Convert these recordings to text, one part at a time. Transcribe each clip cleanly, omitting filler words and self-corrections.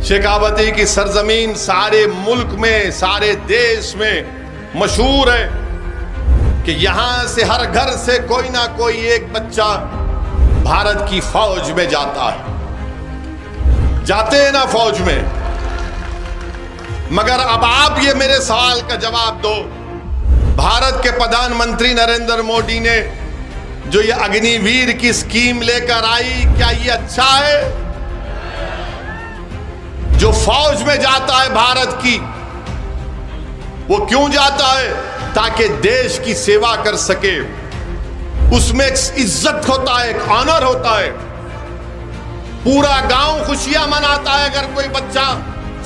शेखावती की सरजमीन सारे मुल्क में, सारे देश में मशहूर है कि यहां से हर घर से कोई ना कोई एक बच्चा भारत की फौज में जाता है। जाते हैं ना फौज में। मगर अब आप ये मेरे सवाल का जवाब दो, भारत के प्रधानमंत्री नरेंद्र मोदी ने जो ये अग्निवीर की स्कीम लेकर आई, क्या ये अच्छा है? जो फौज में जाता है भारत की, वो क्यों जाता है? ताकि देश की सेवा कर सके। उसमें एक इज्जत होता है, एक ऑनर होता है। पूरा गांव खुशियां मनाता है अगर कोई बच्चा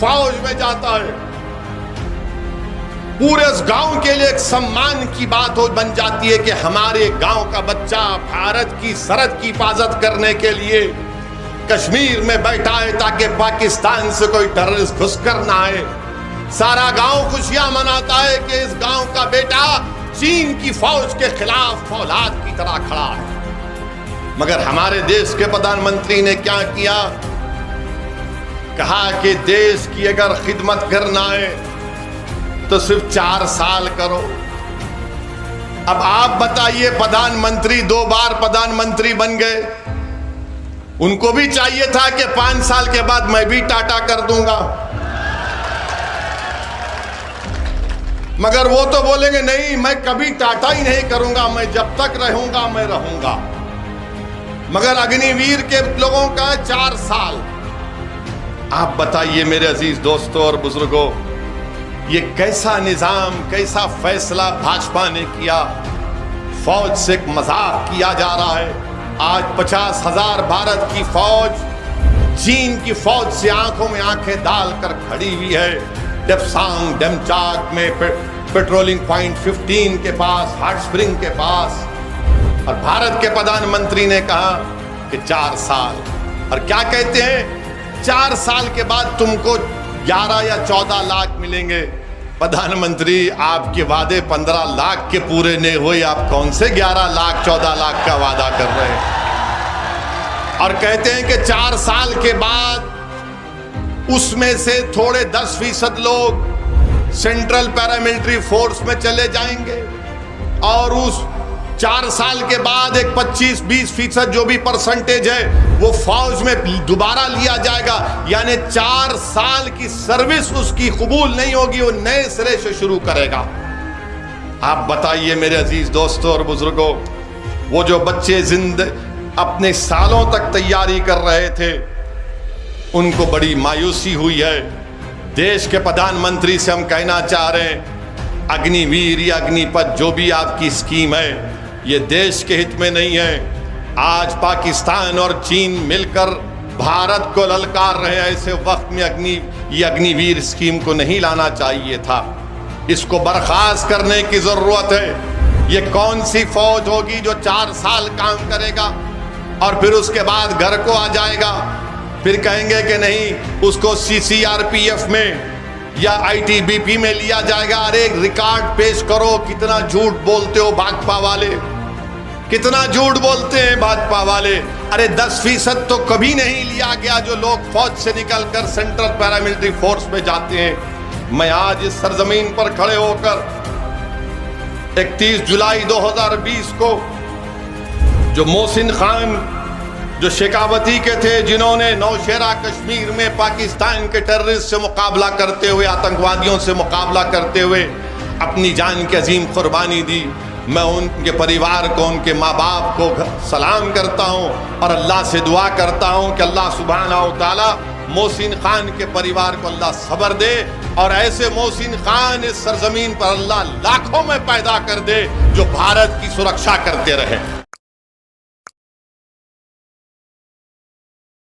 फौज में जाता है। पूरे उस गांव के लिए एक सम्मान की बात हो बन जाती है कि हमारे गांव का बच्चा भारत की सरहद की हिफाजत करने के लिए कश्मीर में बैठा है ताकि पाकिस्तान से कोई टेररिस्ट घुसकर ना आए। सारा गांव खुशियां मनाता है कि इस गांव का बेटा चीन की फौज के खिलाफ फौलाद की तरह खड़ा है। मगर हमारे देश के प्रधानमंत्री ने क्या किया? कहा कि देश की अगर खिदमत करना है तो सिर्फ 4 साल करो। अब आप बताइए, प्रधानमंत्री 2 बार प्रधानमंत्री बन गए, उनको भी चाहिए था कि 5 साल के बाद मैं भी टाटा कर दूंगा। मगर वो तो बोलेंगे नहीं, मैं कभी टाटा ही नहीं करूंगा, मैं जब तक रहूंगा मैं रहूंगा। मगर अग्निवीर के लोगों का 4 साल। आप बताइए मेरे अजीज दोस्तों और बुजुर्गों, ये कैसा निजाम, कैसा फैसला भाजपा ने किया? फौज से एक मजाक किया जा रहा है। आज 50,000 भारत की फौज चीन की फौज से आंखों में आंखें डालकर खड़ी हुई है। डेप्सांग डेमचाक में पेट्रोलिंग पॉइंट 15 के पास, हॉट स्प्रिंग के पास। और भारत के प्रधानमंत्री ने कहा कि 4 साल। और क्या कहते हैं? 4 साल के बाद तुमको 11 या 14 लाख मिलेंगे। प्रधानमंत्री, आपके वादे 15 लाख के पूरे नहीं हुए, आप कौन से 11 लाख 14 लाख का वादा कर रहे हैं? और कहते हैं कि 4 साल के बाद उसमें से थोड़े 10% लोग सेंट्रल पैरामिलिट्री फोर्स में चले जाएंगे और उस 4 साल के बाद एक 25-20% जो भी परसेंटेज है वो फौज में दोबारा लिया जाएगा। यानी 4 साल की सर्विस उसकी कबूल नहीं होगी, वो नए सिरे से शुरू करेगा। आप बताइए मेरे अजीज दोस्तों और बुजुर्गों, वो जो बच्चे अपने सालों तक तैयारी कर रहे थे, उनको बड़ी मायूसी हुई है। देश के प्रधानमंत्री से हम कहना चाह रहे हैं, अग्निवीर या अग्निपथ जो भी आपकी स्कीम है, ये देश के हित में नहीं है। आज पाकिस्तान और चीन मिलकर भारत को ललकार रहे हैं। ऐसे वक्त में ये अग्निवीर स्कीम को नहीं लाना चाहिए था। इसको बर्खास्त करने की जरूरत है। ये कौन सी फौज होगी जो 4 साल काम करेगा और फिर उसके बाद घर को आ जाएगा? फिर कहेंगे कि नहीं, उसको CCRPF में या ITBP में लिया जाएगा। अरे रिकॉर्ड पेश करो, कितना झूठ बोलते हो भाजपा वाले, कितना झूठ बोलते हैं भाजपा वाले। अरे 10% तो कभी नहीं लिया गया जो लोग फौज से निकलकर सेंट्रल पैरामिलिट्री फोर्स में जाते हैं। मैं आज इस सरजमीन पर खड़े होकर 31 जुलाई 2020 को जो मोहसिन खान जो शेखावती के थे, जिन्होंने नौशेरा कश्मीर में पाकिस्तान के टेररिस्ट से मुकाबला करते हुए, आतंकवादियों से मुकाबला करते हुए अपनी जान की अजीम कुर्बानी दी, मैं उनके परिवार को, उनके माँ बाप को सलाम करता हूँ और अल्लाह से दुआ करता हूँ कि अल्लाह सुब्हानहू व तआला मोहसिन खान के परिवार को अल्लाह सब्र दे और ऐसे मोहसिन खान इस सरजमीन पर अल्लाह लाखों में पैदा कर दे जो भारत की सुरक्षा करते रहे।